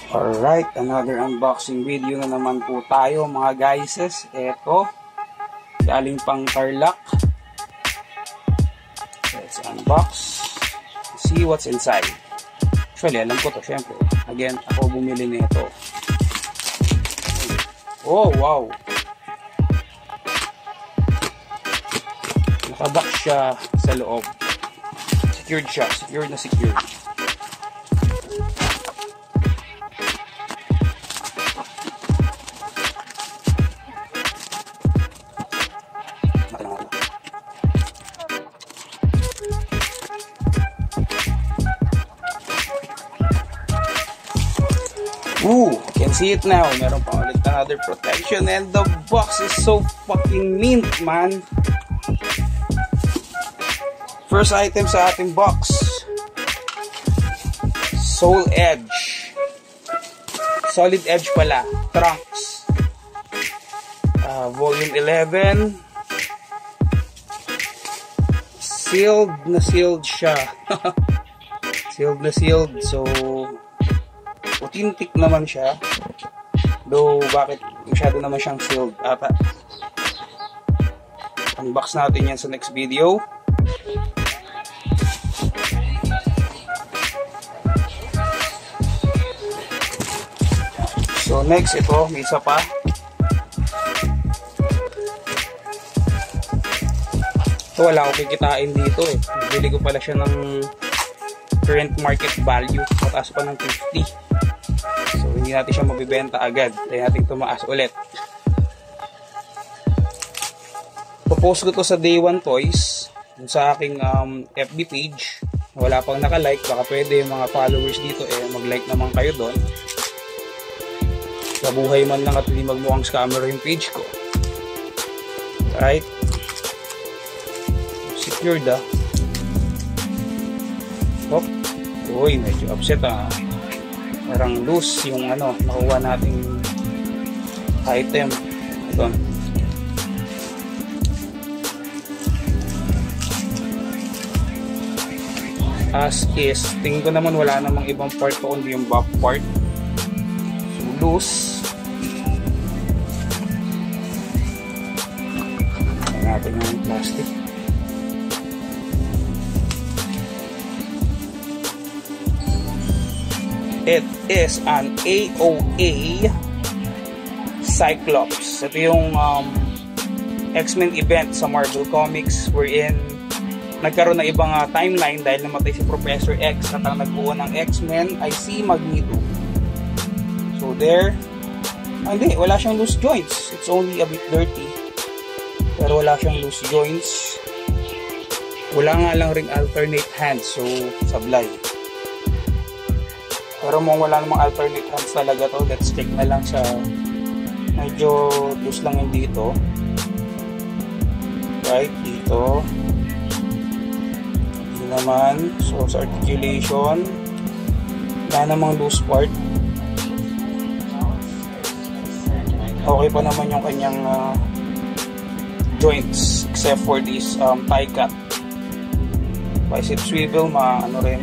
Alright, another unboxing video na naman po tayo mga guyses. Eto, galing pang Tarlac. Let's unbox, see what's inside. Actually, alam ko to, syempre. Again, ako bumili nito. Oh, wow! Nakabox siya sa loob. Secured siya, secured na secured. Ooh, can see it now. Meron pa ulit another protection and the box is so fucking mint, man. First item sa ating box. Soul Edge. Solid Edge pala. Trunks. Volume 11. Sealed na sealed siya. Sealed na sealed. So, authentic naman siya. Though, bakit masyado naman siyang sealed ata. Unbox natin yan sa next video. So, next ito, may isa pa. Ito, wala akong kikitain dito eh. Bili ko pala siya ng current market value. Mataas pa ng 50. So, hindi natin siya mabibenta agad. Kaya natin tumaas ulit. Popost ko to sa Day 1 Toys. Sa aking FB page. Wala pang nakalike. Baka pwede yung mga followers dito mag-like naman kayo doon. Sa buhay man lang at hindi magmukhang scammer yung page ko. Right? Secured ah. Hop. Uy, medyo upset ah. Parang loose yung nakuha nating item. Ito. As is, tingin ko naman wala namang ibang part ko kundi yung back part. So, loose. Tingnan natin yung plastic. It is an AOA Cyclops. Ito yung X-Men event sa Marvel Comics wherein nagkaroon ng ibang timeline dahil namatay si Professor X at ang nagbuo ng X-Men ay si Magneto. So there, hindi, wala siyang loose joints. It's only a bit dirty. Pero wala siyang loose joints. Wala nga lang ring alternate hands. So, sablay. Pero kung wala namang alternate hands talaga to, let's check na lang sa medyo loose lang yung dito. Right, dito. Dito naman. So, sa articulation, wala namang loose part. Okay pa naman yung kanyang joints except for this tie cut. Bicep swivel, rin.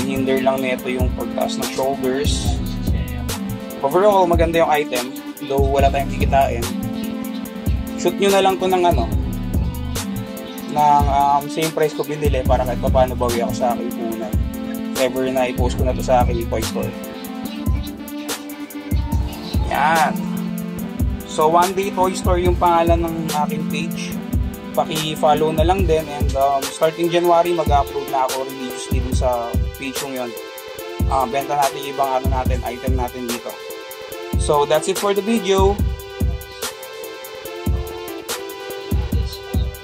Hinder lang nito yung pagtaas ng shoulders. Overall, maganda yung item. Though wala tayong kikitain. Shoot nyo na lang to ng same price ko binili para kahit paano bawi ako sa aking punan. Ever na i-post ko na to sa aking toy store. Yan. So, One Day Toy Store yung pangalan ng aking page. Paki-follow na lang din and starting January mag-upload na ako religiously dun sa page yung yun. Benta natin ibang item natin dito. So that's it for the video.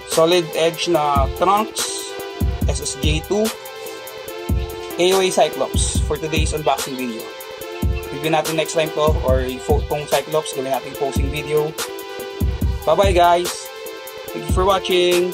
Solid Edge na Trunks SSJ2 AOA Cyclops for today's unboxing video. Review natin next time to or itong Cyclops gawin natin posting video. Bye bye guys. Thank you for watching.